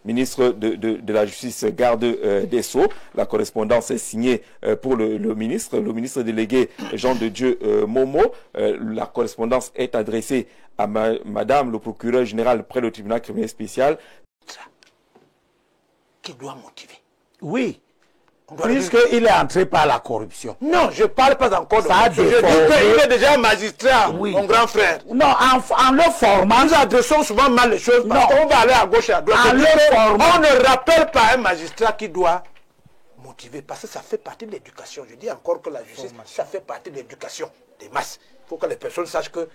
ministre de la Justice, garde des Sceaux. La correspondance est signée pour le ministre délégué Jean de Dieu Momo. La correspondance est adressée à Madame le procureur général près le tribunal criminel spécial. Qui doit motiver. Oui. Puisqu'il est entré par la corruption. Non, je ne parle pas encore de ça. Je dis qu'il est déjà magistrat, oui. Mon grand frère. Non, en le formant. Nous adressons souvent mal les choses parce qu'on va aller à gauche et à droite. On ne rappelle pas un magistrat qui doit motiver parce que ça fait partie de l'éducation. Je dis encore que la justice, ça fait partie de l'éducation des masses. Il faut que les personnes sachent que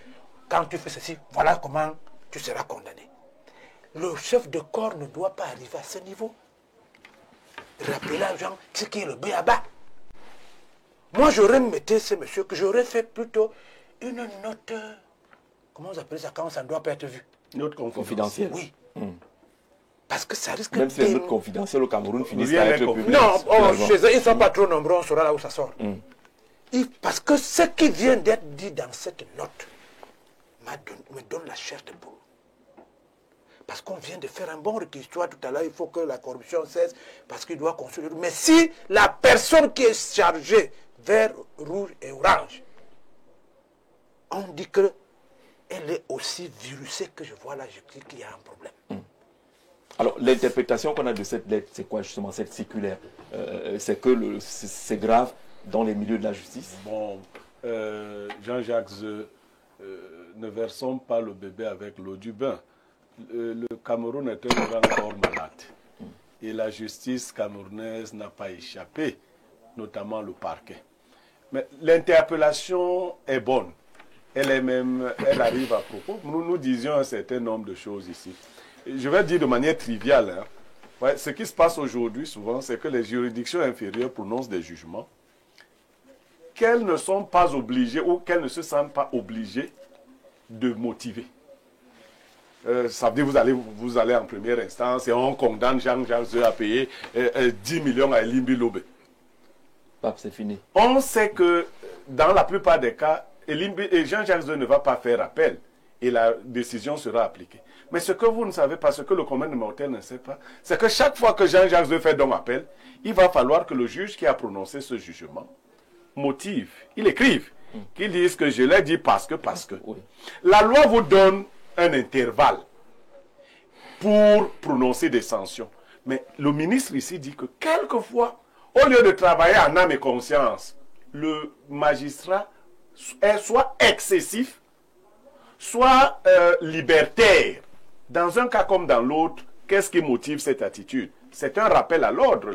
quand tu fais ceci, voilà comment tu seras condamné. Le chef de corps ne doit pas arriver à ce niveau. Rappeler aux gens ce qui est le b.a.-ba. Moi, j'aurais metté ce monsieur que j'aurais fait plutôt une note. Comment vous appelez ça quand ça ne doit pas être vu? Note confidentielle. Oui. Parce que ça risque de. Même si les notes confidentielles au Cameroun finissent par être publiques. Non, chez eux, ils ne sont pas trop nombreux, on saura là où ça sort. Parce que ce qui vient d'être dit dans cette note me donne la chair de poule. Parce qu'on vient de faire un bon réquisitoire tout à l'heure, il faut que la corruption cesse, parce qu'il doit construire. Mais si la personne qui est chargée, vert, rouge et orange, on dit qu'elle est aussi virusée que je vois là, je dis qu'il y a un problème. Alors, l'interprétation qu'on a de cette lettre, c'est quoi justement, cette circulaire? C'est que c'est grave dans les milieux de la justice? Bon, Jean-Jacques, ne versons pas le bébé avec l'eau du bain. Le Cameroun est un grand corps malade et la justice camerounaise n'a pas échappé, notamment le parquet. Mais l'interpellation est bonne, elle arrive à propos. Nous disions un certain nombre de choses ici. Je vais dire de manière triviale, hein. Ouais, ce qui se passe aujourd'hui souvent, c'est que les juridictions inférieures prononcent des jugements qu'elles ne sont pas obligées ou qu'elles ne se sentent pas obligées de motiver. Ça veut dire vous allez en première instance et on condamne Jean-Jacques Zeu à payer 10 millions à Elimbi Lobé. C'est fini. On sait que dans la plupart des cas, Jean-Jacques Zeu ne va pas faire appel et la décision sera appliquée. Mais ce que vous ne savez pas, ce que le commun mortel ne sait pas, c'est que chaque fois que Jean-Jacques Zeu fait donc appel, il va falloir que le juge qui a prononcé ce jugement motive, il écrive, qu'il dise que je l'ai dit parce que. Oui. La loi vous donne un intervalle pour prononcer des sanctions. Mais le ministre ici dit que quelquefois, au lieu de travailler en âme et conscience, le magistrat est soit excessif, soit libertaire. Dans un cas comme dans l'autre, qu'est-ce qui motive cette attitude? C'est un rappel à l'ordre.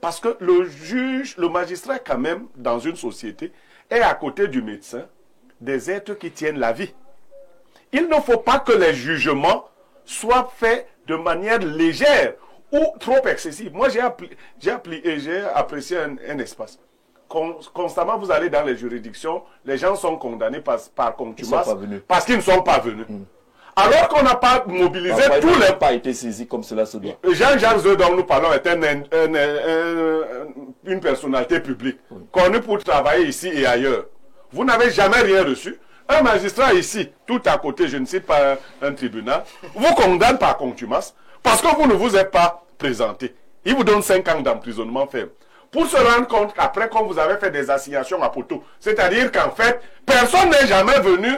Parce que le juge, le magistrat quand même, dans une société, est à côté du médecin des êtres qui tiennent la vie. Il ne faut pas que les jugements soient faits de manière légère ou trop excessive. Moi, j'ai apprécié un espace. Constamment, vous allez dans les juridictions, les gens sont condamnés par contumace parce qu'ils ne sont pas venus. Alors qu'on n'a pas mobilisé tous les... pas été saisi comme cela se doit. Jean-Jacques Zeu, dont nous parlons, est une personnalité publique, connue pour travailler ici et ailleurs. Vous n'avez jamais rien reçu. Un magistrat ici, tout à côté, je ne cite pas un tribunal, vous condamne par contumace parce que vous ne vous êtes pas présenté. Il vous donne 5 ans d'emprisonnement ferme. Pour se rendre compte qu'après, quand vous avez fait des assignations à poteau, c'est-à-dire qu'en fait, personne n'est jamais venu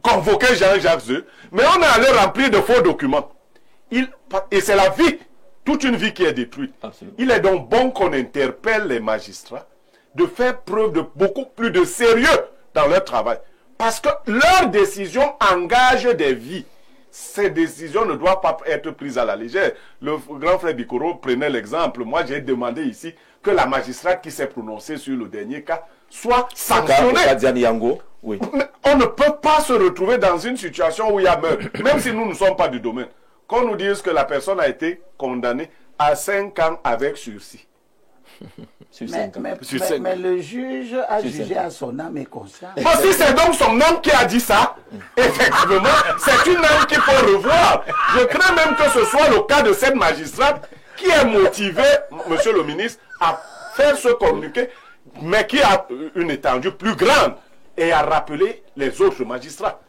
convoquer Jean-Jacques Zeu, mais on est allé remplir de faux documents. Et c'est la vie, toute une vie qui est détruite. Absolument. Il est donc bon qu'on interpelle les magistrats de faire preuve de beaucoup plus de sérieux dans leur travail. Parce que leurs décisions engagent des vies. Ces décisions ne doivent pas être prises à la légère. Le grand frère Bikoro prenait l'exemple. Moi, j'ai demandé ici que la magistrate qui s'est prononcée sur le dernier cas soit sanctionnée. Oui. On ne peut pas se retrouver dans une situation où il y a meurtre, même si nous ne sommes pas du domaine. Qu'on nous dise que la personne a été condamnée à 5 ans avec sursis. Mais le juge a jugé à son âme et conscience. Si c'est donc son âme qui a dit ça, effectivement, c'est une âme qu'il faut revoir. Je crains même que ce soit le cas de cette magistrate qui est motivée, monsieur le ministre, à faire ce communiqué, mais qui a une étendue plus grande et à rappeler les autres magistrats.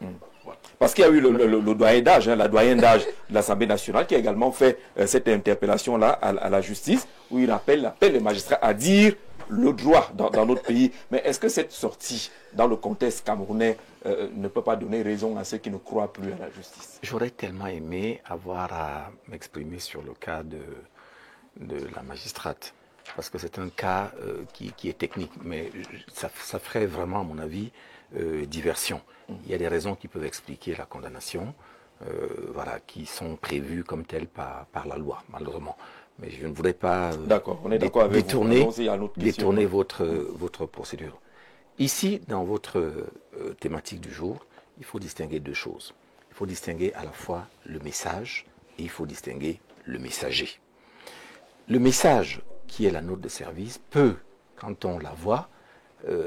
Parce qu'il y a eu le doyen d'âge, la doyenne d'âge de l'Assemblée nationale qui a également fait cette interpellation-là à la justice, où il appelle les magistrats à dire le droit dans notre pays. Mais est-ce que cette sortie dans le contexte camerounais ne peut pas donner raison à ceux qui ne croient plus à la justice? J'aurais tellement aimé avoir à m'exprimer sur le cas de la magistrate, parce que c'est un cas qui est technique, mais ça ferait vraiment, à mon avis, diversion. Il y a des raisons qui peuvent expliquer la condamnation, voilà, qui sont prévues comme telles par la loi, malheureusement. Mais je ne voudrais pas détourner votre procédure. Ici, dans votre thématique du jour, il faut distinguer deux choses. Il faut distinguer à la fois le message et il faut distinguer le messager. Le message, qui est la note de service, peut, quand on la voit,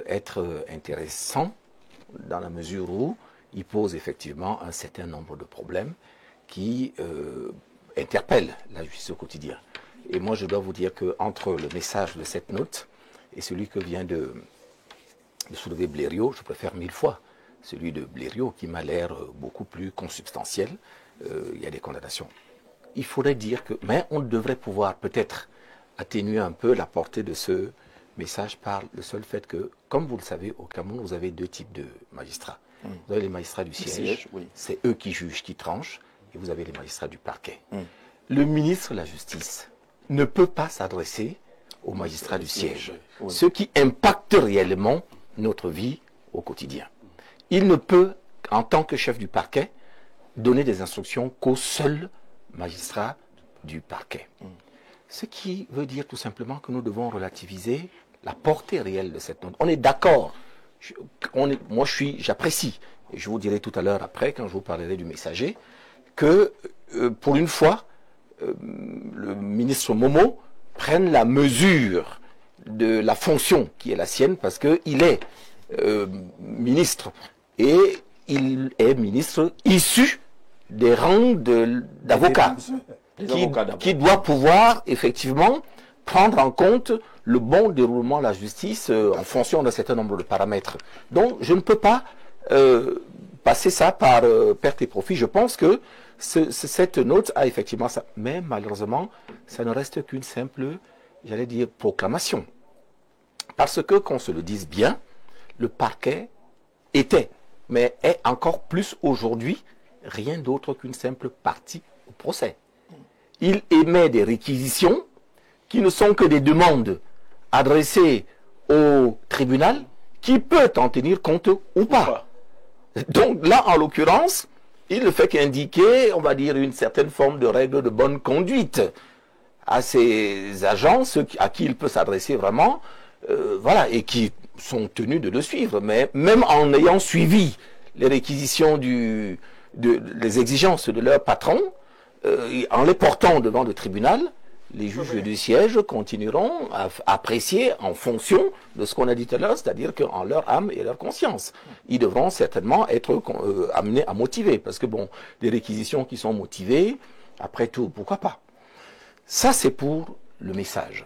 être intéressant dans la mesure où il pose effectivement un certain nombre de problèmes qui interpellent la justice au quotidien. Et moi, je dois vous dire qu'entre le message de cette note et celui que vient de soulever Blériot, je préfère 1000 fois celui de Blériot, qui m'a l'air beaucoup plus consubstantiel. Il y a des condamnations. Il faudrait dire que... Mais on devrait pouvoir peut-être atténuer un peu la portée de ce message par le seul fait que, comme vous le savez, au Cameroun, vous avez deux types de magistrats. Vous avez les magistrats du siège, c'est eux qui jugent, qui tranchent, et vous avez les magistrats du parquet. Le ministre de la Justice ne peut pas s'adresser aux magistrats du siège, ce qui impacte réellement notre vie au quotidien. Il ne peut, en tant que chef du parquet, donner des instructions qu'aux seuls magistrats du parquet. Ce qui veut dire tout simplement que nous devons relativiser la portée réelle de cette note. On est d'accord. Moi, j'apprécie, et je vous dirai tout à l'heure après, quand je vous parlerai du messager, que pour une fois, le ministre Momo prenne la mesure de la fonction qui est la sienne, parce qu'il est ministre, et il est ministre issu des rangs d'avocats, qui doit pouvoir effectivement prendre en compte le bon déroulement de la justice en fonction d'un certain nombre de paramètres. Donc je ne peux pas passer ça par perte et profit. Je pense que cette note a effectivement ça. Mais malheureusement, ça ne reste qu'une simple, j'allais dire, proclamation. Parce que, qu'on se le dise bien, le parquet était, mais est encore plus aujourd'hui, rien d'autre qu'une simple partie au procès. Il émet des réquisitions qui ne sont que des demandes adressées au tribunal qui peut en tenir compte ou pas. Donc là, en l'occurrence, il ne fait qu'indiquer, on va dire, une certaine forme de règle de bonne conduite à ces agents, ceux à qui il peut s'adresser vraiment, voilà, et qui sont tenus de le suivre. Mais même en ayant suivi les réquisitions les exigences de leur patron, en les portant devant le tribunal, les juges du siège continueront à apprécier en fonction de ce qu'on a dit tout à l'heure, c'est-à-dire qu'en leur âme et leur conscience. Ils devront certainement être amenés à motiver, parce que bon, les réquisitions qui sont motivées, après tout, pourquoi pas? Ça, c'est pour le message.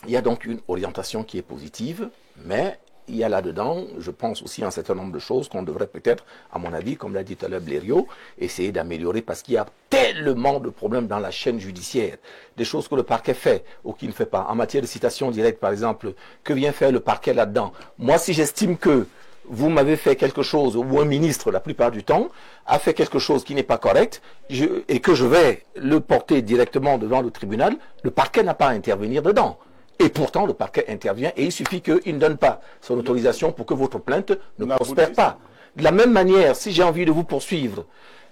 Il y a donc une orientation qui est positive, mais il y a là-dedans, je pense aussi un certain nombre de choses qu'on devrait peut-être, à mon avis, comme l'a dit tout à l'heure Blériot, essayer d'améliorer, parce qu'il y a tellement de problèmes dans la chaîne judiciaire, des choses que le parquet fait ou qu'il ne fait pas. En matière de citation directe, par exemple, que vient faire le parquet là-dedans? Moi, si j'estime que vous m'avez fait quelque chose, ou un ministre, la plupart du temps, a fait quelque chose qui n'est pas correct, et que je vais le porter directement devant le tribunal, le parquet n'a pas à intervenir dedans. Et pourtant, le parquet intervient et il suffit qu'il ne donne pas son autorisation pour que votre plainte ne prospère pas. De la même manière, si j'ai envie de vous poursuivre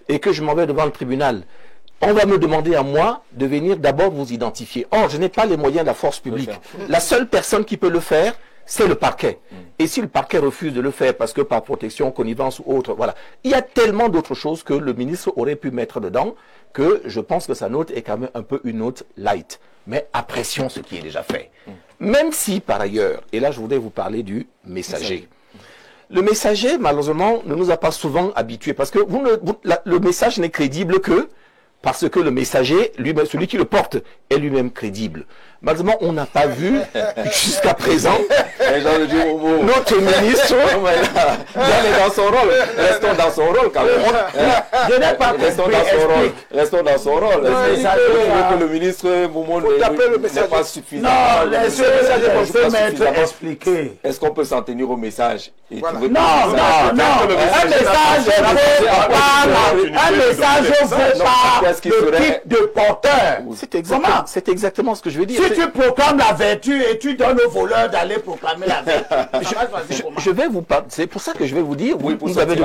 et que je m'en vais devant le tribunal, on va me demander à moi de venir d'abord vous identifier. Or, je n'ai pas les moyens de la force publique. La seule personne qui peut le faire, c'est le parquet. Et si le parquet refuse de le faire parce que par protection, connivence ou autre, voilà. Il y a tellement d'autres choses que le ministre aurait pu mettre dedans que je pense que sa note est quand même un peu une note light. Mais apprécions ce qui est déjà fait. Même si, par ailleurs, et là je voudrais vous parler du messager. Le messager, malheureusement, ne nous a pas souvent habitués, parce que le message n'est crédible que parce que le messager, lui-même, celui qui le porte, est lui-même crédible. Malheureusement, on n'a pas vu jusqu'à présent notre ministre. Il est dans son rôle. Restons dans son rôle quand même. Je n'ai pas compris. Restons dans son rôle. Est-ce que le ministre Momo n'est pas suffisant? Non, laissez le message expliquer. Est-ce qu'on peut s'en tenir au message? Non. Un message vaut pas le type de porteur. C'est exactement ce que je veux dire. Si tu proclames la vertu et tu donnes aux voleurs d'aller proclamer la vertu, je vais vous parler. C'est pour ça que je vais vous dire. Vous nous avez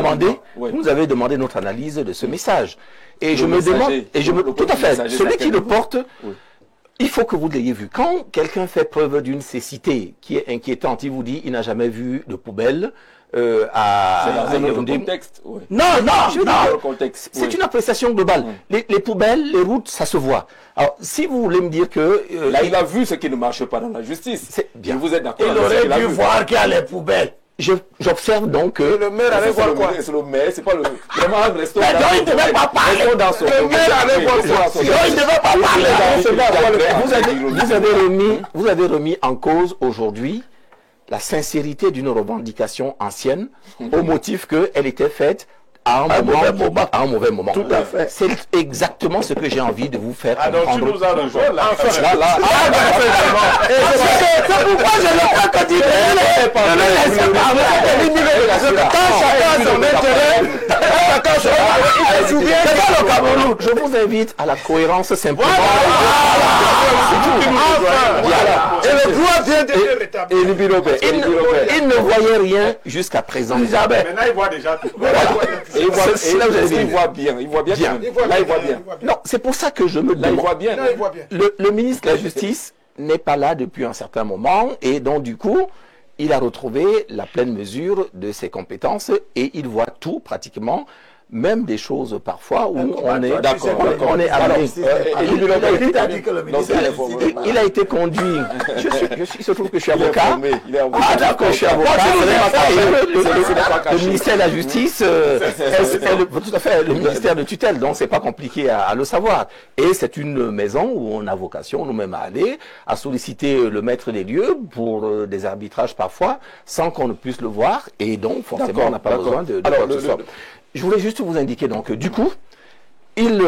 demandé notre analyse de ce message. Et je me demande. Tout à fait. Celui qui le porte. Il faut que vous l'ayez vu. Quand quelqu'un fait preuve d'une cécité qui est inquiétante, il vous dit il n'a jamais vu de poubelle à contexte. Oui. Non, c'est une appréciation globale. Les poubelles, les routes, ça se voit. Alors, si vous voulez me dire que... là, il a vu ce qui ne marche pas dans la justice. C'est bien. Vous êtes d'accord? Il aurait dû voir qu'il y a les poubelles. J'observe donc que... Le maire allait voir quoi? C'est le maire, c'est pas le... Vraiment, restons mais donc, il ne devait pas parler. Dans son... Le maire allait voir quoi? Donc, il ne devait pas parler. Vous avez remis en cause aujourd'hui la sincérité d'une revendication ancienne au motif qu'elle était faite à un mauvais moment. Tout à fait. C'est exactement ce que j'ai envie de vous faire comprendre. Alors tu nous as rejoint là. C'est pourquoi je ne peux que dire. Je vous invite à la cohérence simplement. Et le droit vient de rétablir. Il ne voyait rien jusqu'à présent. Maintenant il voit déjà tout. Il voit bien. Là, il voit bien. Non, c'est pour ça que je me demande. Là, il voit bien. Le ministre de la Justice n'est pas là depuis un certain moment et donc du coup, il a retrouvé la pleine mesure de ses compétences et il voit tout pratiquement, même des choses parfois où on est amené. Il a été conduit. Il se trouve que je suis avocat. Ah d'accord, je suis avocat. Le ministère de la Justice, tout à fait, le ministère de tutelle, donc c'est pas compliqué à le savoir. Et c'est une maison où on a vocation nous-mêmes à aller, à solliciter le maître des lieux pour des arbitrages parfois, sans qu'on ne puisse le voir. Et donc forcément, on n'a pas besoin de quoi que ce soit. Je voulais juste vous indiquer donc du coup, il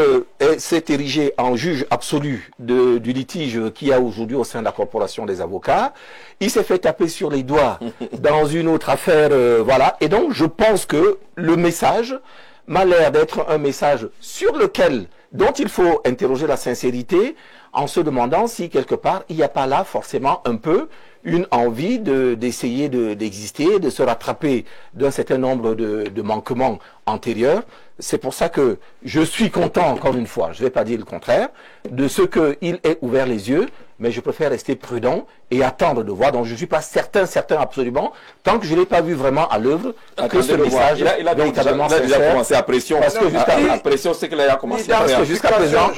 s'est érigé en juge absolu du litige qu'il y a aujourd'hui au sein de la corporation des avocats. Il s'est fait taper sur les doigts dans une autre affaire, voilà. Et donc je pense que le message m'a l'air d'être un message dont il faut interroger la sincérité en se demandant si quelque part il n'y a pas là forcément un peu une envie d'essayer d'exister, de se rattraper d'un certain nombre de manquements antérieurs. C'est pour ça que je suis content, encore une fois, je ne vais pas dire le contraire, de ce qu'il ait ouvert les yeux, mais je préfère rester prudent et attendre de voir. Donc je ne suis pas certain absolument, tant que je ne l'ai pas vu vraiment à l'œuvre, que ce message il a déjà commencé à pression. Parce que à pression, c'est qu'il a commencé à pression. Parce que jusqu'à présent,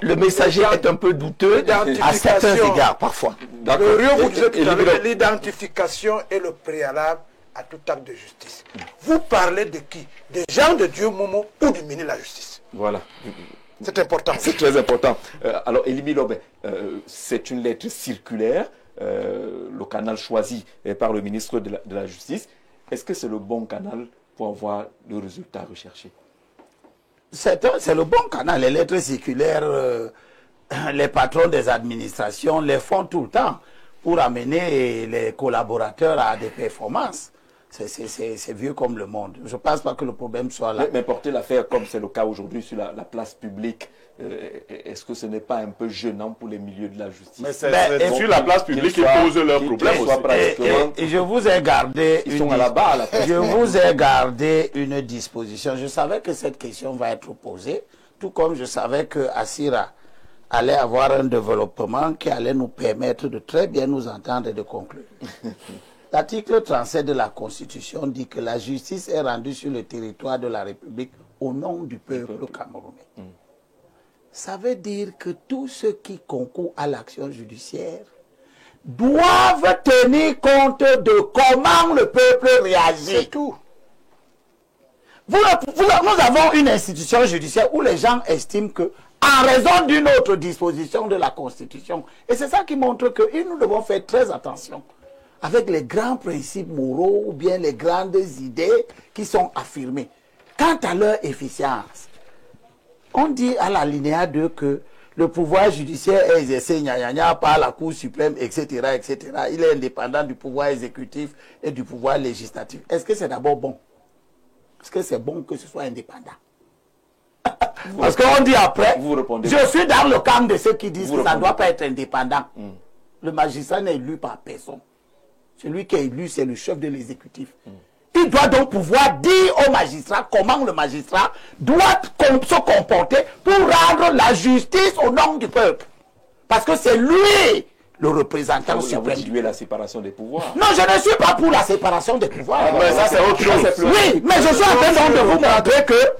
le messager est un peu douteux à certains égards, parfois. L'identification est le préalable à tout acte de justice. Vous parlez de qui? Des gens de Dieu Momo ou du ministre de la Justice? Voilà. C'est important. C'est très important. Alors, Elimi Lobé, c'est une lettre circulaire, le canal choisi par le ministre de la Justice. Est-ce que c'est le bon canal pour avoir le résultat recherché? C'est le bon canal. Les lettres circulaires, les patrons des administrations les font tout le temps pour amener les collaborateurs à des performances. C'est vieux comme le monde. Je ne pense pas que le problème soit là. Mais porter l'affaire comme c'est le cas aujourd'hui sur la place publique, est-ce que ce n'est pas un peu gênant pour les milieux de la justice? Mais c'est sur la place publique qu'ils posent leurs problèmes aussi. Et je vous ai gardé une disposition. Je savais que cette question va être posée, tout comme je savais que Assira allait avoir un développement qui allait nous permettre de très bien nous entendre et de conclure. L'article 37 de la Constitution dit que la justice est rendue sur le territoire de la République au nom du peuple camerounais. Ça veut dire que tous ceux qui concourent à l'action judiciaire doivent tenir compte de comment le peuple réagit. C'est tout. Nous avons une institution judiciaire où les gens estiment que, en raison d'une autre disposition de la Constitution, et c'est ça qui montre que nous devons faire très attention avec les grands principes moraux ou bien les grandes idées qui sont affirmées. Quant à leur efficience, on dit à l'alinéa 2 que le pouvoir judiciaire est exercé par la Cour suprême, etc., etc. Il est indépendant du pouvoir exécutif et du pouvoir législatif. Est-ce que c'est d'abord bon? Est-ce que c'est bon que ce soit indépendant? Parce qu'on dit après, je suis dans le camp de ceux qui disent que ça ne doit pas être indépendant. Le magistrat n'est élu par personne. Celui qui est élu, c'est le chef de l'exécutif. Il doit donc pouvoir dire au magistrat comment le magistrat doit se comporter pour rendre la justice au nom du peuple. Parce que c'est lui le représentant suprême. Vous diluez la séparation des pouvoirs. Non, je ne suis pas pour la séparation des pouvoirs. Mais ça, c'est autre chose. Oui, mais je suis en train de vous montrer que,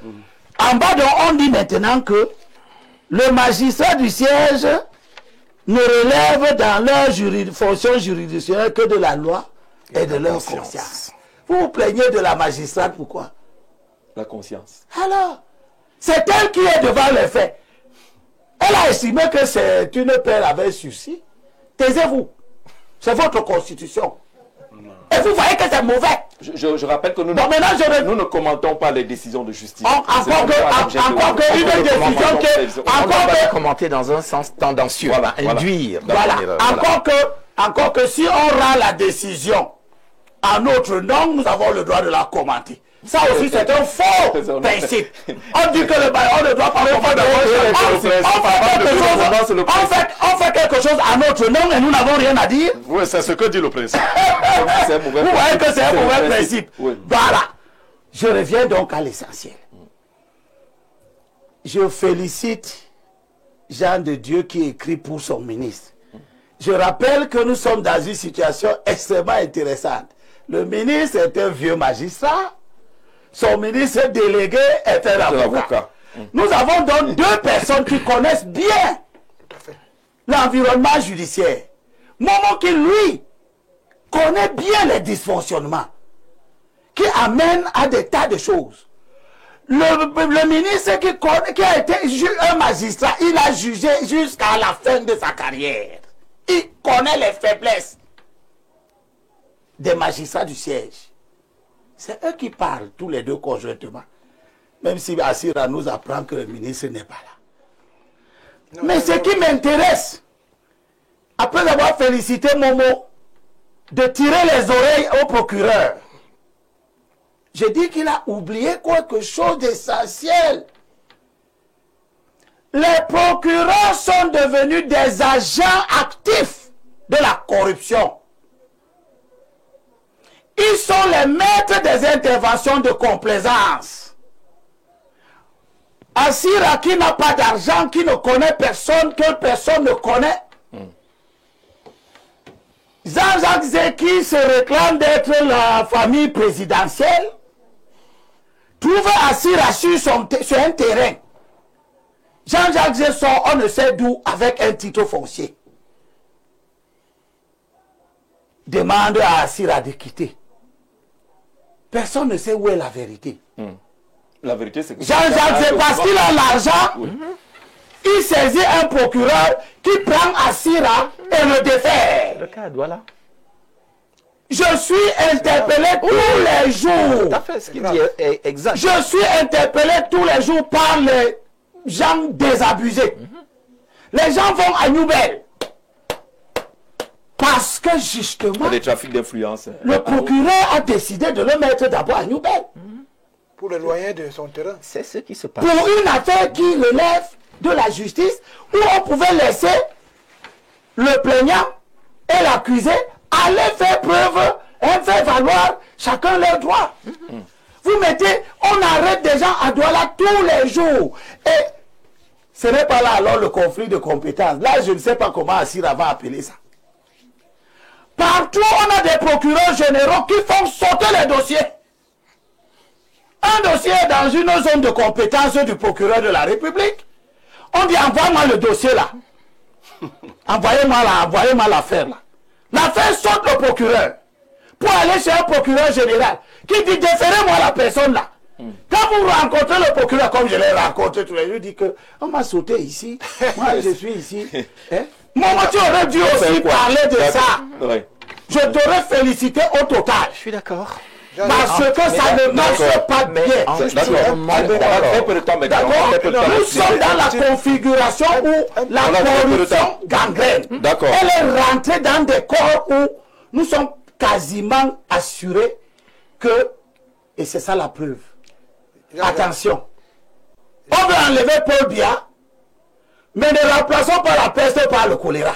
en bas on dit maintenant que le magistrat du siège ne relève dans leur fonction juridictionnelle que de la loi et de leur conscience. Vous vous plaignez de la magistrate, pourquoi? La conscience. Alors, c'est elle qui est devant les faits. Elle a estimé que c'est une peine avec sursis. Taisez-vous. C'est votre constitution. Et vous voyez que c'est mauvais. Je rappelle que nous ne commentons pas les décisions de justice. Encore que une décision que... On va commenter dans un sens tendancieux. Voilà, induire. Voilà. Encore que si on rend la décision à notre nom, nous avons le droit de la commenter. Ça aussi, c'est un faux principe. On dit que le bailleur ne doit pas on fait quelque chose à notre nom et nous n'avons rien à dire. Oui, c'est ce que dit le principe. Vous voyez que c'est un mauvais principe. Voilà. Je reviens donc à l'essentiel. Je félicite Jean de Dieu qui écrit pour son ministre. Je rappelle que nous sommes dans une situation extrêmement intéressante. Le ministre est un vieux magistrat. Son ministre délégué est un avocat. Nous avons donc deux personnes qui connaissent bien l'environnement judiciaire. Momo qui, lui, connaît bien les dysfonctionnements qui amènent à des tas de choses. Le ministre qui a été un magistrat, il a jugé jusqu'à la fin de sa carrière. Il connaît les faiblesses des magistrats du siège. C'est eux qui parlent tous les deux conjointement. Même si Assira nous apprend que le ministre n'est pas là. Mais ce qui m'intéresse, après avoir félicité Momo, de tirer les oreilles au procureur, je dis qu'il a oublié quelque chose d'essentiel. Les procureurs sont devenus des agents actifs de la corruption. Ils sont les maîtres des interventions de complaisance. Assira qui n'a pas d'argent, qui ne connaît personne, que personne ne connaît. Jean-Jacques Zeki se réclame d'être la famille présidentielle. Trouve Assira sur un terrain. Jean-Jacques Zeki sort, on ne sait d'où, avec un titre foncier. Demande à Assira de quitter. Personne ne sait où est la vérité. La vérité, c'est que... Jean-Jacques Zeki, parce qu'il a l'argent, il saisit un procureur qui prend Assira et le défère. Le cas, voilà. Je suis interpellé tous les jours. Tout à fait, ce qu'il dit est exact. Je suis interpellé tous les jours par les gens désabusés. Les gens vont à Nouvelle. Parce que justement, des trafics d'influence. Le procureur a décidé de le mettre d'abord à Nouvelle. Pour le loyer de son terrain. C'est ce qui se passe. Pour une affaire qui relève de la justice, où on pouvait laisser le plaignant et l'accusé aller faire preuve et faire valoir chacun leurs droits. Vous mettez, on arrête des gens à Douala tous les jours. Et ce n'est pas là alors le conflit de compétences. Là, je ne sais pas comment Assira va appeler ça. Partout, on a des procureurs généraux qui font sauter les dossiers. Un dossier est dans une zone de compétence du procureur de la République. On dit envoie-moi le dossier là. Envoyez-moi l'affaire là. L'affaire saute le procureur pour aller chez un procureur général qui dit déférez-moi la personne là. Quand vous rencontrez le procureur, comme je l'ai rencontré tous les jours, il dit que on m'a sauté ici, moi je suis ici. Hein? Moi, tu aurais dû aussi parler de ça. Oui. Je t'aurais félicité au total. Je suis d'accord. Parce que ça ne marche pas bien. D'accord. Nous sommes dans la configuration où la corruption gangrène. D'accord. Elle est rentrée dans des corps où nous sommes quasiment assurés que, et c'est ça la preuve, attention, on veut enlever Paul Biya, mais ne remplaçons pas la peste par le choléra.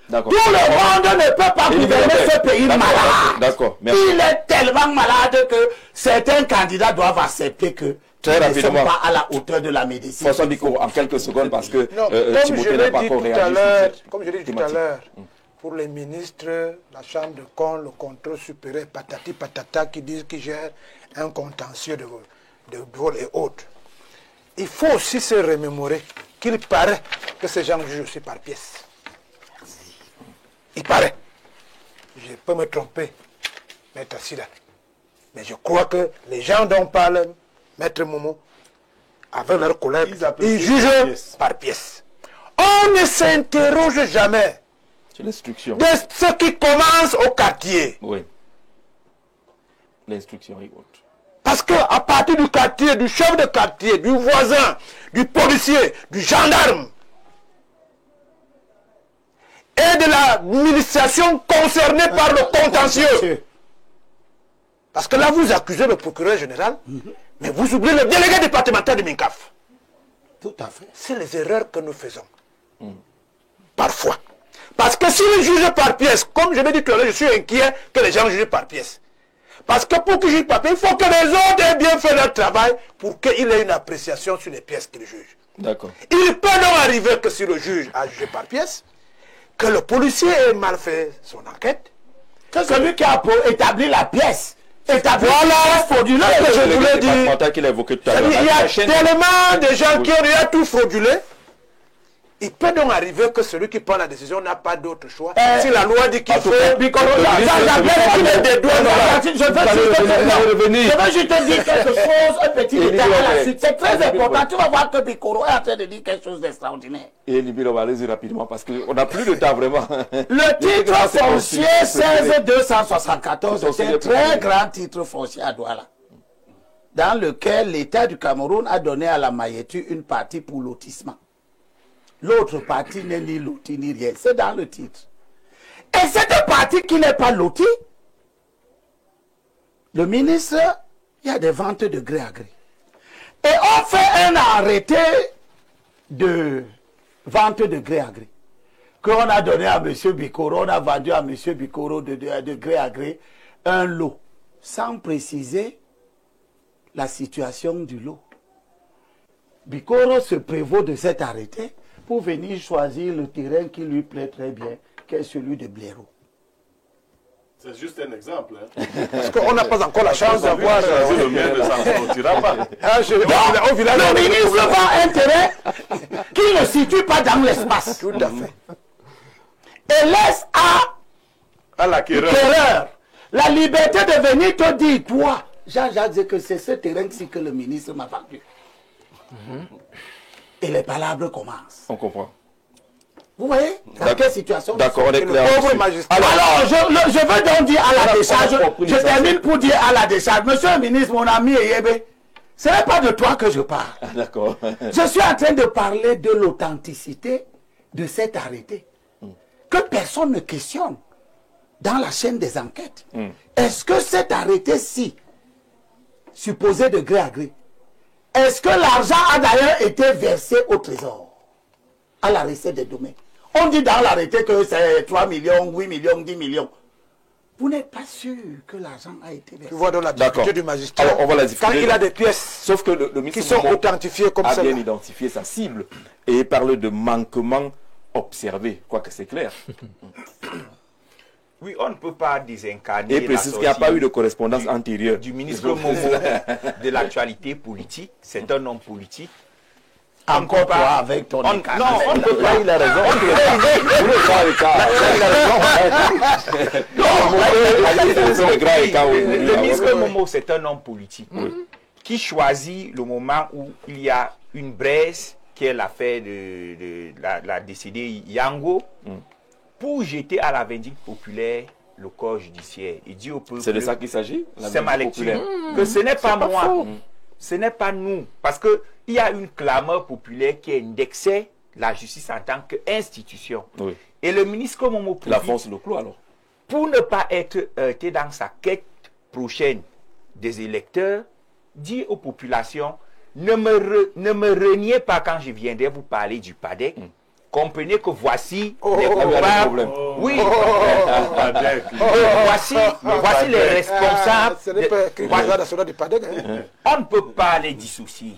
Tout le monde ne peut pas gouverner ce pays malade. D'accord. Il est tellement malade que certains candidats doivent accepter que très rapidement, ne sont pas à la hauteur de la médecine. François Biko, en quelques secondes, parce que Timothée n'a pas encore réagi. Comme je l'ai dit tout à thématique. l'heure, pour les ministres, la chambre de compte, le contrôle supérieur, patati patata, qui disent qu'ils gèrent un contentieux de vol et autres. Il faut aussi se remémorer qu'il paraît que ces gens jugent aussi par pièce. Il paraît. Je peux me tromper, Maître Sida. Mais je crois que les gens dont parle Maître Momo, avec leur collègue, ils jugent par pièce. On ne s'interroge jamais C'est l'instruction. de ce qui commence au quartier. Oui. L'instruction est haute. Parce qu'à partir du quartier, du chef de quartier, du voisin, du policier, du gendarme, et de l'administration concernée par le contentieux. Parce que là, vous accusez le procureur général, mais vous oubliez le délégué départemental de Mincaf. Tout à fait. C'est les erreurs que nous faisons. Parfois. Parce que si le juge par pièce, comme je l'ai dit tout à l'heure, je suis inquiet que les gens jugent par pièce. Parce que pour qu'ils jugent par pièce, il faut que les autres aient bien fait leur travail pour qu'il ait une appréciation sur les pièces qu'ils jugent. D'accord. Il peut donc arriver que si le juge a jugé par pièce, que le policier ait mal fait son enquête, Que celui qui a établi la pièce, établi voilà frauduleux, que je voulais dire. Qu'il a évoqué tout à Il l'heure. y a tellement de gens qui ont déjà tout fraudulé. Il peut donc arriver que celui qui prend la décision n'a pas d'autre choix. Si la loi dit qu'il faut... Je veux juste te dire quelque chose, un petit détail à la suite. C'est très important. Tu vas voir que Bikoro est en train de dire quelque chose d'extraordinaire. Et Libye, on va aller rapidement parce qu'on n'a plus de temps vraiment. Le titre foncier 16274, c'est un très grand titre foncier à Douala, dans lequel l'État du Cameroun a donné à la Mayetu une partie pour lotissement. L'autre partie n'est ni loti ni rien. C'est dans le titre. Et cette partie qui n'est pas lotie, le ministre, il y a des ventes de gré à gré. Et on fait un arrêté de vente de gré à gré. Qu'on a donné à M. Bikoro, on a vendu à M. Bikoro de gré à gré un lot, sans préciser la situation du lot. Bikoro se prévaut de cet arrêté pour venir choisir le terrain qui lui plaît très bien, qui est celui de Blaireau. C'est juste un exemple. Hein. Parce qu'on n'a pas encore la chance d'avoir... Le maire ne s'en sortira pas. Au village, le ministre vend un terrain qui ne situe pas dans l'espace. Tout à fait. Et laisse à l'acquéreur la liberté de venir te dire, toi, Jean-Jacques dit que c'est ce terrain-ci que le ministre m'a vendu. Et les palabres commencent. On comprend. Vous voyez dans quelle situation? D'accord, on est clair. Alors, je veux donc dire à la décharge, je termine pour dire à la décharge, monsieur le ministre, mon ami Eyebe, ce n'est pas de toi que je parle. D'accord. Je suis en train de parler de l'authenticité de cet arrêté. Que personne ne questionne dans la chaîne des enquêtes. Est-ce que cet arrêté-ci, supposé de gré à gré, est-ce que l'argent a d'ailleurs été versé au trésor, à la recette des domaines? On dit dans l'arrêté que c'est 3 millions, 8 millions, 10 millions. Vous n'êtes pas sûr que l'argent a été versé. Tu vois dans la difficulté du magistrat, alors, on va la discuter. quand il a des pièces sauf que le ministre qui sont authentifiées comme ça, a bien identifié sa cible et il parle de manquement observé. Quoique c'est clair. Oui, on ne peut pas désincarner. Et précise qu'il n'y a pas eu de correspondance antérieure. Du ministre Momo de l'actualité politique. C'est un homme politique. Encore toi avec ton écart. Non, on ne peut pas. Il a raison. Le ministre Momo, c'est un homme politique. qui choisit le moment où il y a une braise, qui est l'affaire de la décédée Yango, pour jeter à la vindicte populaire le corps judiciaire. Il dit au peuple... C'est de ça qu'il s'agit? C'est ma lecture. Que ce n'est pas moi, ce n'est pas nous. Parce qu'il y a une clameur populaire qui indexait la justice en tant qu'institution. Oui. Et le ministre Momo La fonce le clou alors. pour ne pas être heurté dans sa quête prochaine des électeurs, dit aux populations, ne me reniez pas quand je viendrai vous parler du PADEC. Comprenez que voici les coupables. Oui. Voici les responsables. Ce n'est pas que national du PADEC. On ne peut pas les dissocier.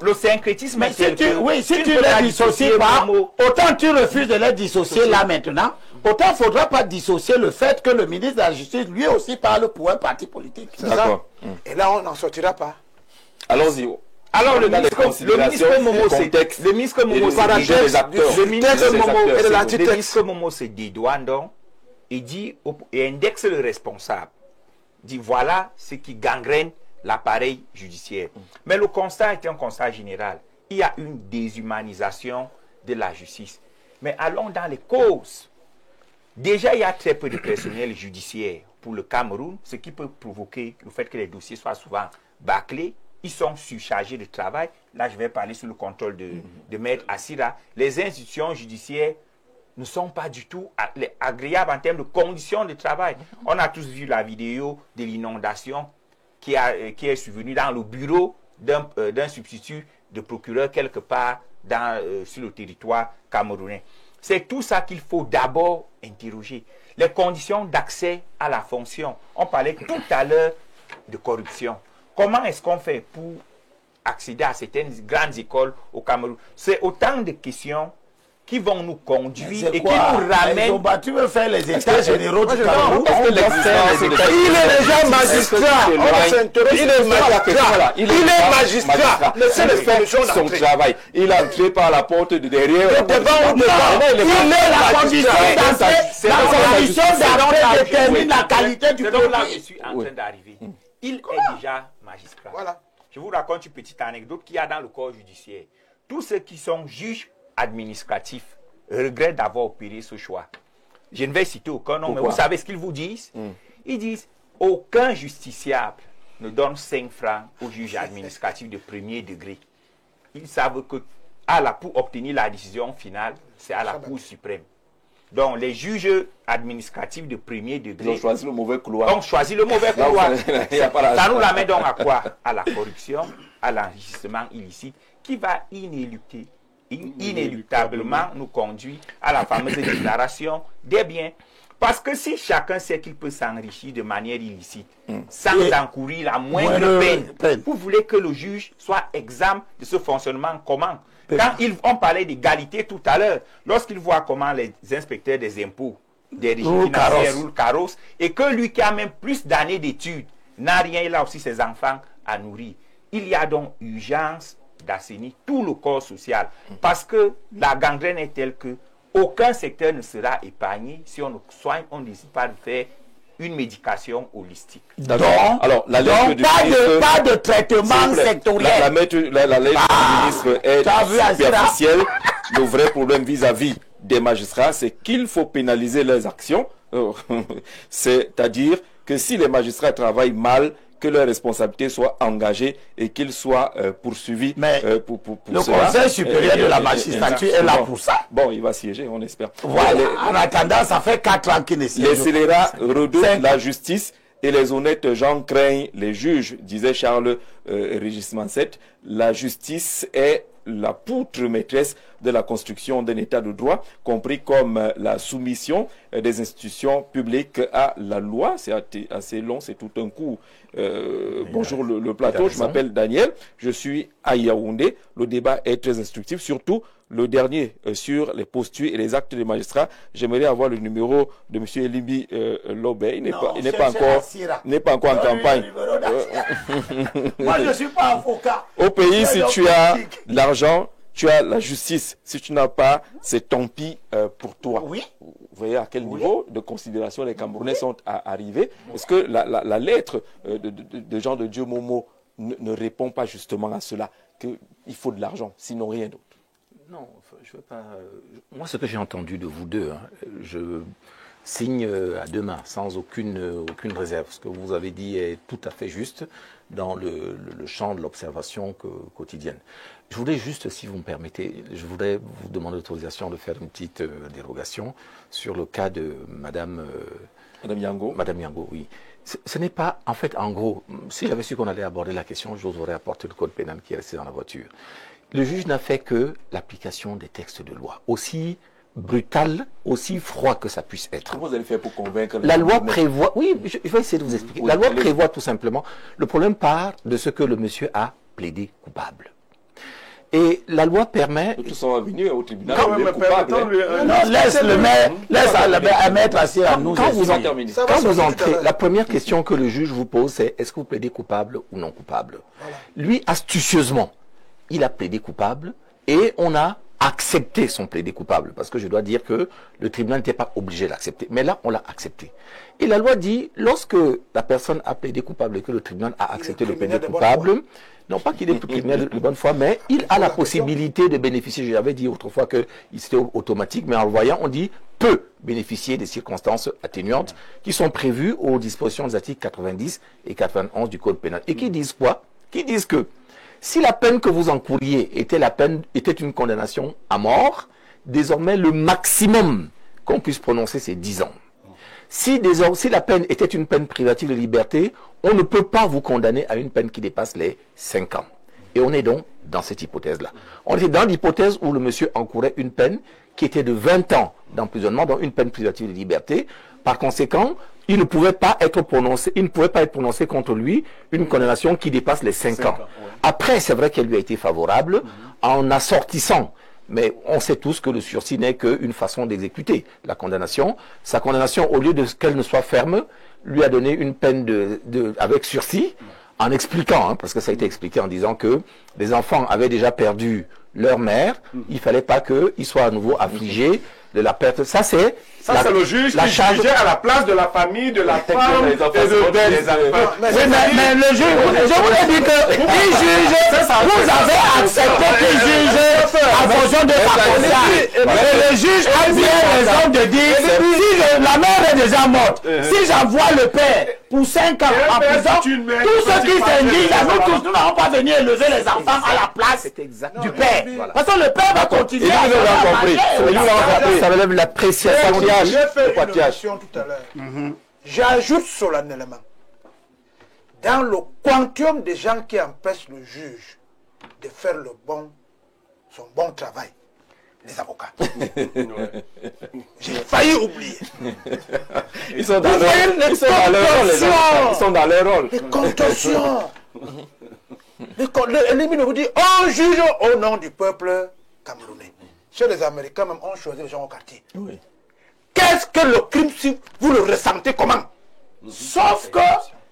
Le syncrétisme Mais est tel que... si tu peux pas les dissocies pas, autant tu refuses de les dissocier là maintenant, autant il ne faudra pas dissocier le fait que le ministre de la Justice, lui aussi, parle pour un parti politique. C'est ça. D'accord. Et là, on n'en sortira pas. Allons-y. Alors le Dans les ministre considérations, Momo, contexte le ministre Momo, et les acteurs. le ministre l'acteur, Momo se dédouane donc et dit et indexe le responsable. Dit voilà ce qui gangrène l'appareil judiciaire. Mais le constat est un constat général. Il y a une déshumanisation de la justice. Mais allons dans les causes. Déjà, il y a très peu de personnel judiciaire pour le Cameroun, ce qui peut provoquer le fait que les dossiers soient souvent bâclés. Ils sont surchargés de travail. Là, je vais parler sous le contrôle de Maître Assira. Les institutions judiciaires ne sont pas du tout agréables en termes de conditions de travail. On a tous vu la vidéo de l'inondation qui est survenue dans le bureau d'un substitut de procureur quelque part sur le territoire camerounais. C'est tout ça qu'il faut d'abord interroger. Les conditions d'accès à la fonction. On parlait tout à l'heure de corruption. Comment est-ce qu'on fait pour accéder à certaines grandes écoles au Cameroun? C'est autant de questions qui vont nous conduire et qui nous ramènent... Tu veux faire les états généraux du Cameroun? Il est déjà magistrat. Il est magistrat. Laissez l'expérience son travail. Il a entré par la porte de derrière. Il est la condition d'entrée. La condition d'entrée détermine la qualité du produit. C'est là où je produit. suis en train d'arriver. Il est déjà magistrat. Voilà. Je vous raconte une petite anecdote qu'il y a dans le corps judiciaire. Tous ceux qui sont juges administratifs regrettent d'avoir opéré ce choix. Je ne vais citer aucun nom, mais vous savez ce qu'ils vous disent? Ils disent aucun justiciable ne donne 5 francs aux juges administratifs de premier degré. Ils savent que pour obtenir la décision finale, c'est à la Cour suprême. Donc, les juges administratifs de premier degré... Ils ont choisi le mauvais couloir. Donc, choisi le mauvais couloir. Ça nous l'amène donc à quoi? À la corruption, à l'enrichissement illicite, qui va inéluctablement nous conduire à la fameuse déclaration des biens. Parce que si chacun sait qu'il peut s'enrichir de manière illicite, sans encourir la moindre peine, vous voulez que le juge soit exempt de ce fonctionnement commun. Quand on parlait d'égalité tout à l'heure, lorsqu'il voit comment les inspecteurs des impôts, des régimes financiers roulent carrosse, et que lui qui a même plus d'années d'études n'a rien, il a aussi ses enfants à nourrir. Il y a donc urgence d'assainir tout le corps social. Parce que la gangrène est telle que aucun secteur ne sera épargné si on ne soigne, on ne décide pas de faire une médication holistique. Donc, alors, la lettre pas de traitement sectoriel. La lettre du ministre est superficielle. Le vrai problème vis-à-vis des magistrats, c'est qu'il faut pénaliser leurs actions. C'est-à-dire que si les magistrats travaillent mal, que leurs responsabilités soient engagées et qu'ils soient poursuivis pour le cela. Conseil supérieur de la magistrature est là pour ça. Bon, il va siéger, on espère. Voilà. En attendant, ça fait 4 ans qu'il ne siège. Les scélérats redoutent la justice et les honnêtes gens craignent les juges, disait Charles Régis Manset. La justice est la poutre maîtresse de la construction d'un état de droit, compris comme la soumission des institutions publiques à la loi. C'est assez long, c'est tout un coup. Bonjour le plateau, je m'appelle Daniel, je suis à Yaoundé. Le débat est très instructif, surtout le dernier sur les postures et les actes des magistrats. J'aimerais avoir le numéro de M. Elimbi Lobé. Il n'est pas encore en campagne. Moi, je ne suis pas avocat. Au pays, si tu as l'argent, tu as la justice. Si tu n'as pas, c'est tant pis pour toi. Oui. Vous voyez à quel niveau de considération les Camerounais sont arrivés. Est-ce que la lettre de Jean de Dieu Momo ne répond pas justement à cela, qu'il faut de l'argent, sinon rien d'autre? Non, je veux pas. Moi, ce que j'ai entendu de vous deux, je signe à deux mains, sans aucune réserve. Ce que vous avez dit est tout à fait juste dans le champ de l'observation quotidienne. Je voulais juste, si vous me permettez, je voudrais vous demander l'autorisation de faire une petite dérogation sur le cas de Madame Yango. Madame Yango, oui. Ce n'est pas, en fait, en gros, si j'avais su qu'on allait aborder la question, je vous aurais apporté le code pénal qui est resté dans la voiture. Le juge n'a fait que l'application des textes de loi, aussi brutal, aussi froid que ça puisse être. Comment vous allez faire pour convaincre la loi prévoit, oui, je vais essayer de vous expliquer. Oui, la loi prévoit tout simplement, le problème part de ce que le monsieur a plaidé coupable. Et la loi permet... Tous sont venus au tribunal. Non, laisse le maire, laisse à maître assis à nous. Quand vous entrez, la première question que le juge vous pose, c'est est-ce que vous plaidez coupable ou non coupable? Voilà. Lui, astucieusement, il a plaidé coupable et on a accepté son plaidé coupable. Parce que je dois dire que le tribunal n'était pas obligé d'accepter. Mais là, on l'a accepté. Et la loi dit, lorsque la personne a plaidé coupable et que le tribunal a accepté le plaidé coupable, non pas qu'il est criminel de bonne foi, mais il a la possibilité de bénéficier. J'avais dit autrefois que c'était automatique, mais en le voyant, on dit peut bénéficier des circonstances atténuantes qui sont prévues aux dispositions des articles 90 et 91 du Code pénal. Et qui disent quoi? Qui disent que si la peine que vous encouriez était une condamnation à mort, désormais le maximum qu'on puisse prononcer, c'est 10 ans. Si la peine était une peine privative de liberté, on ne peut pas vous condamner à une peine qui dépasse les 5 ans. Et on est donc dans cette hypothèse-là. On était dans l'hypothèse où le monsieur encourait une peine qui était de 20 ans d'emprisonnement, donc une peine privative de liberté. Par conséquent, il ne pouvait pas être prononcé contre lui une condamnation qui dépasse les 5 ans. Ouais. Après, c'est vrai qu'elle lui a été favorable en assortissant. Mais on sait tous que le sursis n'est qu'une façon d'exécuter la condamnation. Sa condamnation, au lieu de qu'elle ne soit ferme, lui a donné une peine avec sursis, en expliquant, parce que ça a été expliqué en disant que les enfants avaient déjà perdu leur mère, il ne fallait pas qu'ils soient à nouveau affligés de la perte. Ça, c'est le juge qui jugeait à la place de la famille, de la femme et des enfants. Mais le juge, je vous ai dit que il juge, vous avez accepté qu'il juge en fonction de sa conscience. Mais le juge a bien raison de dire, si la mère est déjà morte, si j'envoie le père pour 5 ans en prison, tous ceux qui s'indignent, nous tous, nous n'allons pas venir élever les enfants à la place du père. Parce que le père va continuer à faire. Ça relève l'appréciation. J'ai fait une notation tout à l'heure. J'ajoute solennellement, dans le quantum des gens qui empêchent le juge de faire son bon travail, les avocats. J'ai failli oublier. Ils sont dans leur rôle. Les contorsions. L'ennemi vous dit, on juge au nom du peuple camerounais. Chez les Américains, même, on choisit les gens au quartier. Oui. Qu'est-ce que le crime, si vous le ressentez comment? Sauf que,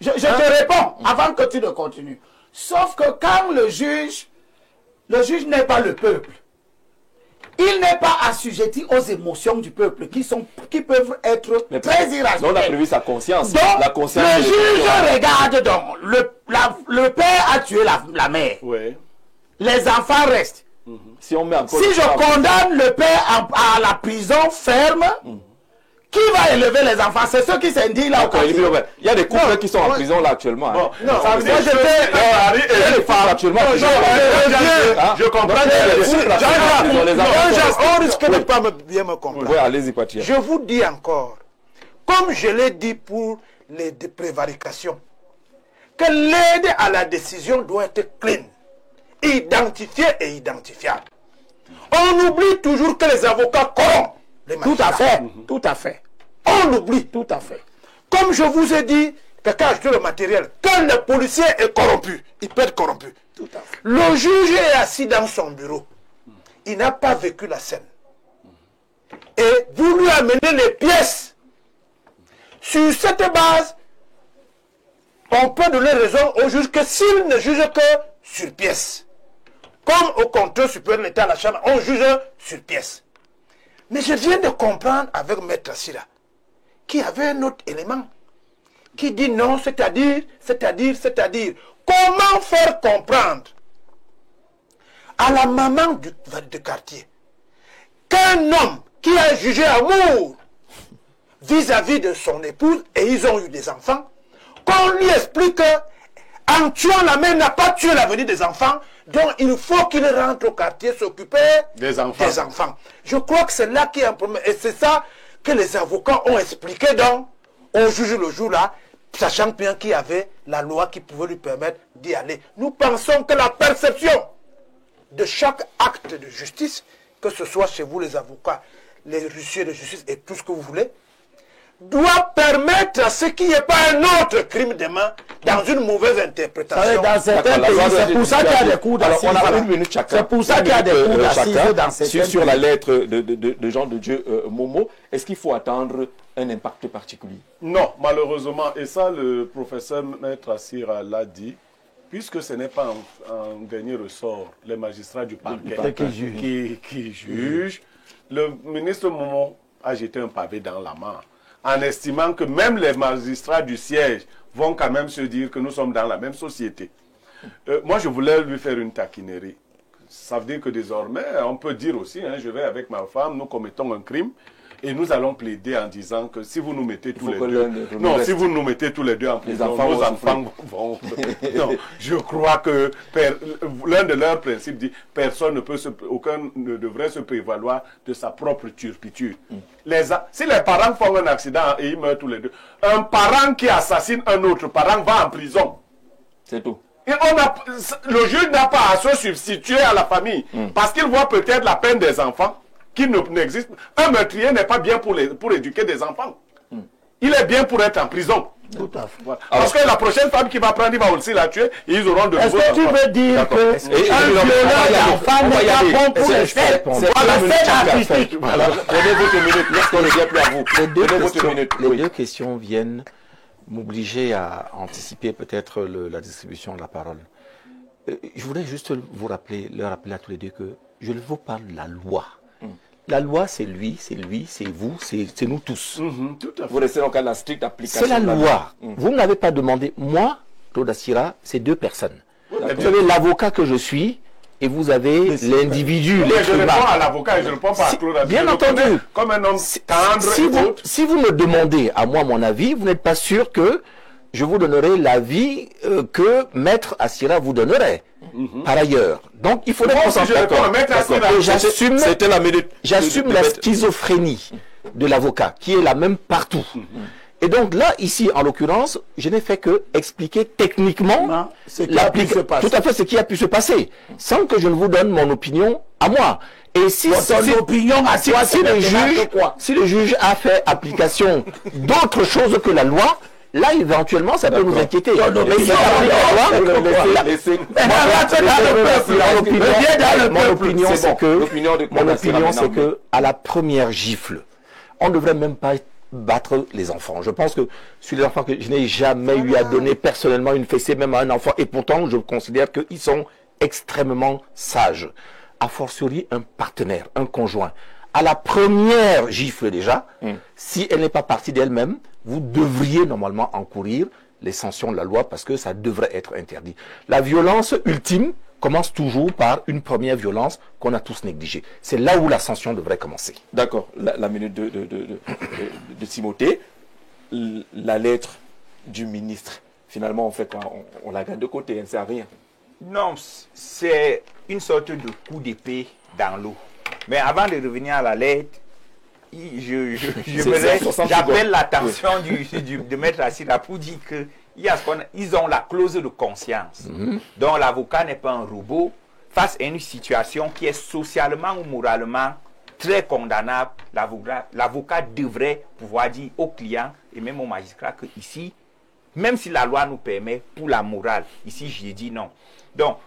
je te réponds, avant que tu ne continues. Sauf que quand le juge n'est pas le peuple. Il n'est pas assujetti aux émotions du peuple qui peuvent être très irrationnelles. On a prévu sa conscience. Donc, le juge regarde donc, le père a tué la mère. Oui. Les enfants restent. Si je condamne le père à la prison ferme, qui va élever les enfants? C'est ceux qui s'indignent là. Il y a des couples qui sont en prison là actuellement. Bon, non, moi j'étais actuellement. Je comprends. On risque de ne pas bien me comprendre. Oui, allez-y, Patia. Je vous dis encore, comme je l'ai dit pour les prévarications, que l'aide à la décision doit être clean, identifiée et identifiable. On oublie toujours que les avocats corrompent les magistrats. Tout à fait. On oublie. Tout à fait. Comme je vous ai dit, quelqu'un a acheté le matériel, quand le policier est corrompu, il peut être corrompu. Tout à fait. Le juge est assis dans son bureau. Il n'a pas vécu la scène. Et vous lui amenez les pièces. Sur cette base, on peut donner raison au juge que s'il ne juge que sur pièce. Comme au contrôle supérieur de l'État à la Chambre, on juge sur pièce. Mais je viens de comprendre avec Maître Sira qu'il y avait un autre élément. qui dit non, c'est-à-dire. Comment faire comprendre à la maman de quartier qu'un homme qui a jugé amour vis-à-vis de son épouse et ils ont eu des enfants, qu'on lui explique qu'en tuant la mère n'a pas tué l'avenir des enfants, donc il faut qu'il rentre au quartier s'occuper des enfants. Je crois que c'est là qu'il y a un problème. Et c'est ça que les avocats ont expliqué donc au juge le jour-là, sachant bien qu'il y avait la loi qui pouvait lui permettre d'y aller. Nous pensons que la perception de chaque acte de justice, que ce soit chez vous les avocats, les huissiers de justice et tout ce que vous voulez, doit permettre à ce qu'il n'y ait pas un autre crime demain dans une mauvaise interprétation. Dans certains pays, c'est pour ça qu'il y a des coups d'assises. C'est pour ça qu'il y a des coups d'assises dans certains pays. Sur la lettre de Jean de Dieu Momo, est-ce qu'il faut attendre un impact particulier? Non, malheureusement, et ça le professeur Maître Assira l'a dit, puisque ce n'est pas en dernier ressort les magistrats du parquet qui jugent, le ministre Momo a jeté un pavé dans la mare, en estimant que même les magistrats du siège vont quand même se dire que nous sommes dans la même société. Moi, je voulais lui faire une taquinerie. Ça veut dire que désormais, on peut dire aussi, hein, je vais avec ma femme, nous commettons un crime, et nous allons plaider en disant que si vous nous mettez tous les deux... Non, si vous nous mettez tous les deux en prison, nos enfants vont... Non, je crois que l'un de leurs principes dit personne ne peut aucun ne devrait se prévaloir de sa propre turpitude. Si les parents font un accident et ils meurent tous les deux, un parent qui assassine un autre parent va en prison. C'est tout. Et le juge n'a pas à se substituer à la famille parce qu'il voit peut-être la peine des enfants qui n'existe. Un meurtrier n'est pas bien pour éduquer des enfants. Il est bien pour être en prison. Tout à fait. Voilà. Parce que la prochaine femme qui va prendre, il va aussi la tuer et ils auront de nouveaux enfants. Est-ce que tu veux dire qu'un violeur d'enfant n'est pas bon pour les faits? Voilà, c'est artistique. Prenez votre minute, lorsqu'on ne vient plus à vous. Les deux questions viennent m'obliger à anticiper peut-être la distribution de la parole. Je voudrais juste leur rappeler à tous les deux que je vous parle de la loi. La loi, c'est lui, c'est vous, c'est nous tous. Tout à fait. Vous restez donc à la stricte application. C'est la loi. Vous ne m'avez pas demandé. Moi, Claude Assira, c'est deux personnes. Vous avez l'avocat que je suis et vous avez l'individu. Je réponds à l'avocat et je ne réponds pas à Claude Assira. Bien entendu. Comme un homme tendre si vous me demandez à moi mon avis, vous n'êtes pas sûr que je vous donnerai l'avis que Maître Assira vous donnerait. Par ailleurs. Donc, il faudrait qu'on s'en sorte. J'assume la schizophrénie de l'avocat, qui est la même partout. Et donc là, ici, en l'occurrence, je n'ai fait que expliquer techniquement tout à fait ce qui a pu se passer, sans que je ne vous donne mon opinion à moi. Et si le juge a fait application d'autres choses que la loi, là, éventuellement, ça peut nous inquiéter. Mon opinion, c'est que à la première gifle, on ne devrait même pas battre les enfants. Je pense que sur les enfants que je n'ai jamais eu à donner personnellement une fessée, même à un enfant, et pourtant, je considère qu'ils sont extrêmement sages. A fortiori, un partenaire, un conjoint. À la première gifle déjà, si elle n'est pas partie d'elle-même, vous devriez normalement encourir les sanctions de la loi parce que ça devrait être interdit. La violence ultime commence toujours par une première violence qu'on a tous négligée. C'est là où la sanction devrait commencer. D'accord. La minute de Timothée, la lettre du ministre, finalement on fait quoi? On la garde de côté, elle ne sert à rien. Non, c'est une sorte de coup d'épée dans l'eau. Mais avant de revenir à la lettre, j'appelle l'attention de Maître Assira pour dire qu'ils ont la clause de conscience. Donc l'avocat n'est pas un robot. Face à une situation qui est socialement ou moralement très condamnable, l'avocat devrait pouvoir dire au client et même au magistrat que ici, même si la loi nous permet pour la morale, ici j'ai dit non. Donc,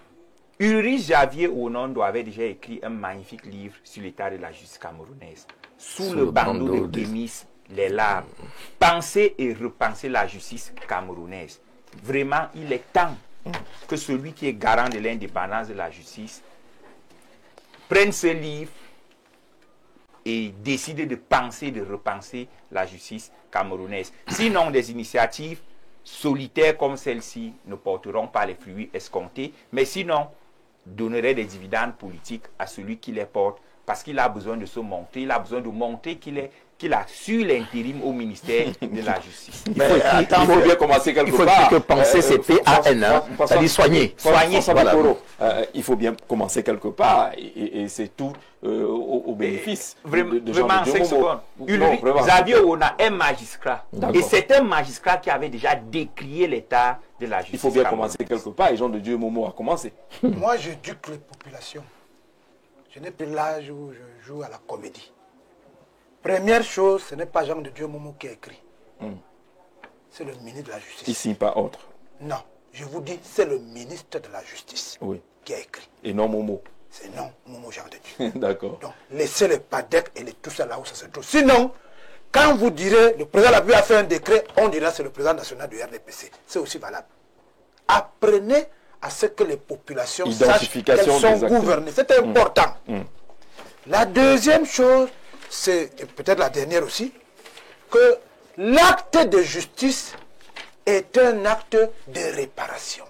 Ulrich Javier Onondo avait déjà écrit un magnifique livre sur l'état de la justice camerounaise. Sous le bandeau de Kémis, les larmes. Penser et repenser la justice camerounaise. Vraiment, il est temps que celui qui est garant de l'indépendance de la justice prenne ce livre et décide de penser, de repenser la justice camerounaise. Sinon, des initiatives solitaires comme celle-ci ne porteront pas les fruits escomptés, mais sinon donneraient des dividendes politiques à celui qui les porte, parce qu'il a besoin de se montrer, il a besoin de montrer qu'il a su l'intérim au ministère de la Justice. Il faut bien commencer quelque part. Il faut que penser c'est PAN, c'est-à-dire soigner. Voilà. Il faut bien commencer quelque part et c'est tout au bénéfice de Jean Vraiment, de 5 secondes. Xavier Ona est magistrat. Et c'est un magistrat qui avait déjà décrié l'état de la justice. Il faut bien commencer quelque part et Jean de Dieu Momo a commencé. Moi, j'éduque les populations. Je n'ai plus l'âge où je joue à la comédie. Première chose, ce n'est pas Jean de Dieu Momo qui a écrit. C'est le ministre de la Justice. Ici, pas autre. Non, je vous dis, c'est le ministre de la Justice qui a écrit. Et non Momo. C'est non Momo Jean de Dieu. D'accord. Donc, laissez les PADEC et tout ça là où ça se trouve. Sinon, quand vous direz, le président de la République a fait un décret, on dira c'est le président national du RDPC. C'est aussi valable. Apprenez à ce que les populations sachent qu'elles sont gouvernées. C'est important. La deuxième chose, c'est peut-être la dernière aussi, que l'acte de justice est un acte de réparation.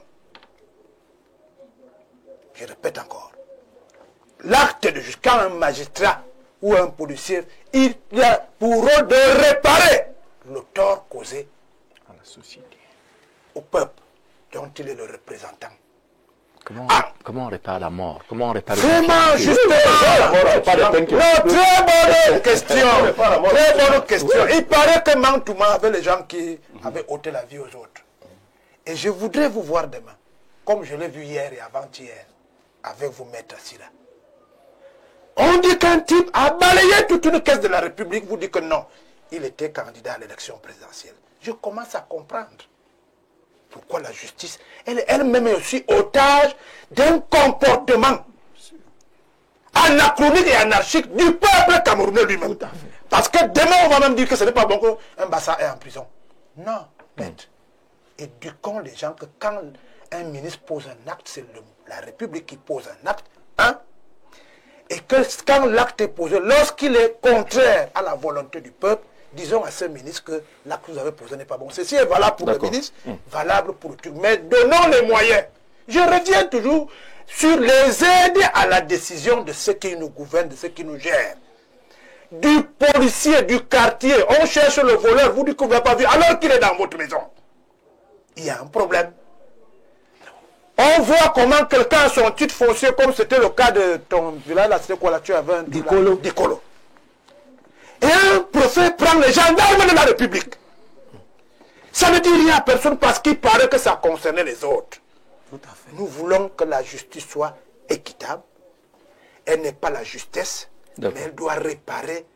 Je répète encore. L'acte de justice, quand un magistrat ou un policier, il a pour rôle de réparer le tort causé à la société, au peuple dont il est le représentant. Comment on répare la mort? Comment on répare vraiment, justement, très bonne question. Très bonne question. Il paraît que Mantouma avait les gens qui avaient ôté la vie aux autres. Et je voudrais vous voir demain, comme je l'ai vu hier et avant-hier, avec vous, Maître Sira. On dit qu'un type a balayé toute une caisse de la République, vous dites que non, il était candidat à l'élection présidentielle. Je commence à comprendre pourquoi la justice, elle-même est aussi otage d'un comportement anachronique et anarchique du peuple camerounais lui-même. Parce que demain, on va même dire que ce n'est pas bon qu'un Bassa est en prison. Non, bête. Éduquons les gens que quand un ministre pose un acte, c'est la République qui pose un acte, et que quand l'acte est posé, lorsqu'il est contraire à la volonté du peuple, disons à ce ministre que l'acte que vous avez posé n'est pas bon. Ceci est valable pour le ministre, valable pour tout. Mais donnons les moyens. Je reviens toujours sur les aides à la décision de ceux qui nous gouvernent, de ceux qui nous gèrent. Du policier, du quartier, on cherche le voleur, vous dites que vous n'avez pas vu, alors qu'il est dans votre maison. Il y a un problème. On voit comment quelqu'un a son titre foncier, comme c'était le cas de ton village, là, c'était quoi là, tu avais un Dicolo. Et un prophète prend les gendarmes de la République. Ça ne dit rien à personne parce qu'il paraît que ça concernait les autres. Tout à fait. Nous voulons que la justice soit équitable. Elle n'est pas la justesse, mais elle doit réparer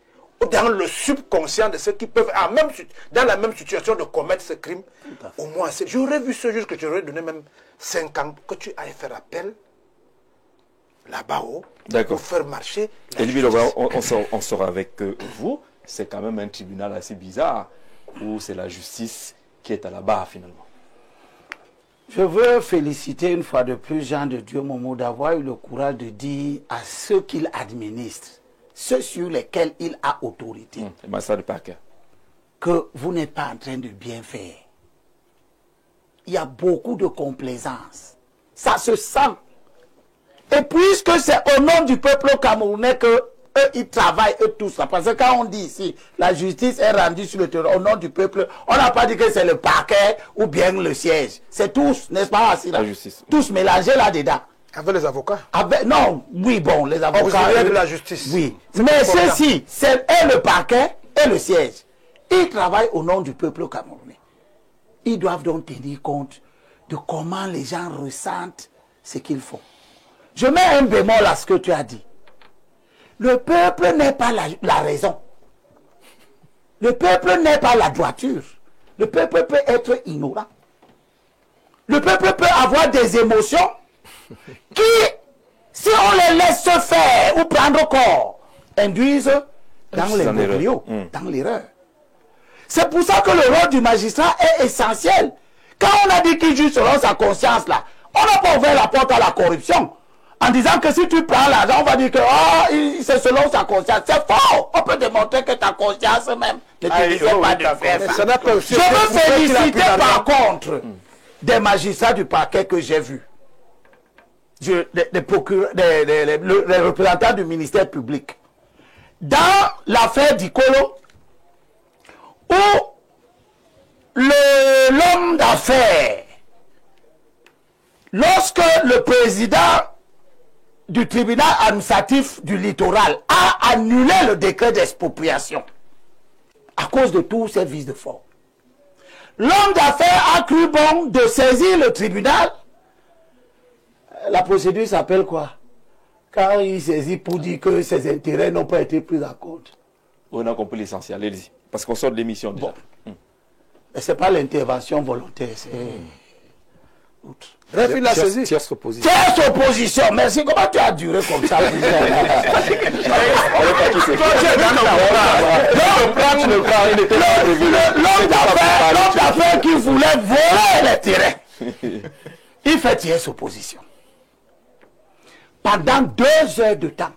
dans le subconscient de ceux qui peuvent, dans la même situation de commettre ce crime. Au moins, j'aurais vu ce juge que j'aurais donné même 5 ans, que tu ailles faire appel là-bas-haut pour faire marcher la justice. On sera avec vous. C'est quand même un tribunal assez bizarre où c'est la justice qui est à la barre finalement. Je veux féliciter une fois de plus Jean de Dieu Momo d'avoir eu le courage de dire à ceux qu'il administre, ceux sur lesquels il a autorité, que vous n'êtes pas en train de bien faire. Il y a beaucoup de complaisance. Ça se sent. Et puisque c'est au nom du peuple camerounais que eux, ils travaillent, eux tous. Parce que quand on dit ici, la justice est rendue sur le terrain au nom du peuple, on n'a pas dit que c'est le parquet ou bien le siège. C'est tous, n'est-ce pas, Assira? La justice. Tous mélangés là-dedans. Avec les avocats? Non, oui, bon, les avocats. Auxiliaires de la justice. Oui. Mais ceci, c'est le parquet et le siège. Ils travaillent au nom du peuple camerounais. Ils doivent donc tenir compte de comment les gens ressentent ce qu'ils font. Je mets un bémol à ce que tu as dit. Le peuple n'est pas la raison. Le peuple n'est pas la droiture. Le peuple peut être ignorant. Le peuple peut avoir des émotions qui, si on les laisse se faire ou prendre corps, induisent dans l'imbroglio, dans l'erreur. C'est pour ça que le rôle du magistrat est essentiel. Quand on a dit qu'il juge selon sa conscience, là, on n'a pas ouvert la porte à la corruption. en disant que si tu prends l'argent, on va dire que c'est selon sa conscience. C'est faux. On peut démontrer que ta conscience même ne te disait pas de faire ça. Je veux féliciter par contre des magistrats du parquet que j'ai vus. Les représentants du ministère public. Dans l'affaire d'Ikolo, où l'homme d'affaires, lorsque le président du tribunal administratif du littoral a annulé le décret d'expropriation à cause de tous ces vices de forme, l'homme d'affaires a cru bon de saisir le tribunal. La procédure s'appelle quoi? Quand il saisit pour dire que ses intérêts n'ont pas été pris en compte. On a compris l'essentiel, allez-y. Parce qu'on sort de l'émission déjà. Bon. Mais ce n'est pas l'intervention volontaire, c'est... Bref, il a saisi. Tierce opposition. Tierce opposition, merci. Comment tu as duré comme ça? L'homme d'affaires qui voulait voler les terrains, il fait tierce opposition. Pendant 2 heures de temps,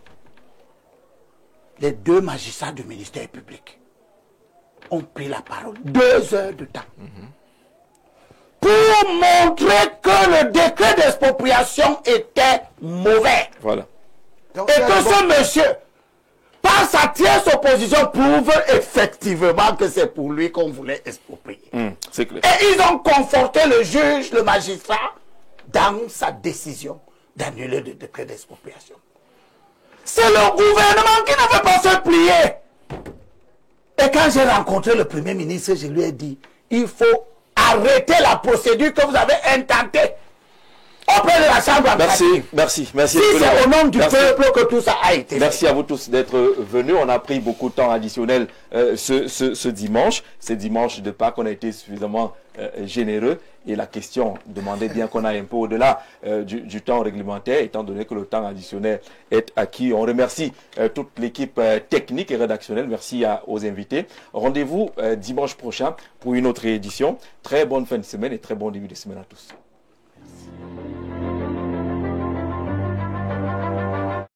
les 2 magistrats du ministère public ont pris la parole. 2 heures de temps. Pour montrer que le décret d'expropriation était mauvais. Voilà. Donc, et que ce monsieur, par sa tierce opposition, prouve effectivement que c'est pour lui qu'on voulait exproprier. C'est clair. Et ils ont conforté le juge, le magistrat, dans sa décision d'annuler le décret d'expropriation. C'est le gouvernement qui ne veut pas se plier. Et quand j'ai rencontré le Premier ministre, je lui ai dit, il faut arrêter la procédure que vous avez intentée auprès de la Chambre administrative. Merci. Si c'est au nom du peuple que tout ça a été fait. Merci à vous tous d'être venus. On a pris beaucoup de temps additionnel ce dimanche. Ce dimanche de Pâques, on a été suffisamment généreux. Et la question demandait bien qu'on aille un peu au-delà du temps réglementaire, étant donné que le temps additionnel est acquis. On remercie toute l'équipe technique et rédactionnelle. Merci aux invités. Rendez-vous dimanche prochain pour une autre édition. Très bonne fin de semaine et très bon début de semaine à tous.